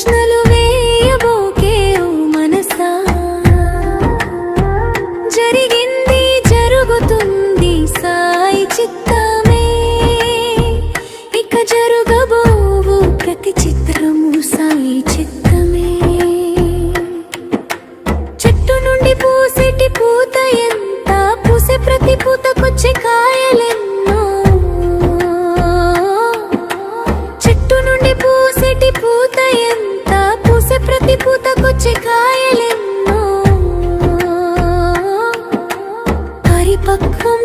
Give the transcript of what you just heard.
ప్రశ్నలు వేయబోకే ఓ మనసా, జరిగింది జరుగుతుంది సాయి చిత్తమే, ఇక జరుగబోవు ప్రతి చిత్రము సాయి చిత్తమే. చెట్టు నుండి పూసేటి పూత ఎంత, పూసే ప్రతి పూతకొచ్చే కాయలెన్నో. చెట్టు నుండి పూసేటి పూత ఎంత, పూసే ప్రతి పూతకొచ్చే కాయలెన్నో. పరిపక్వం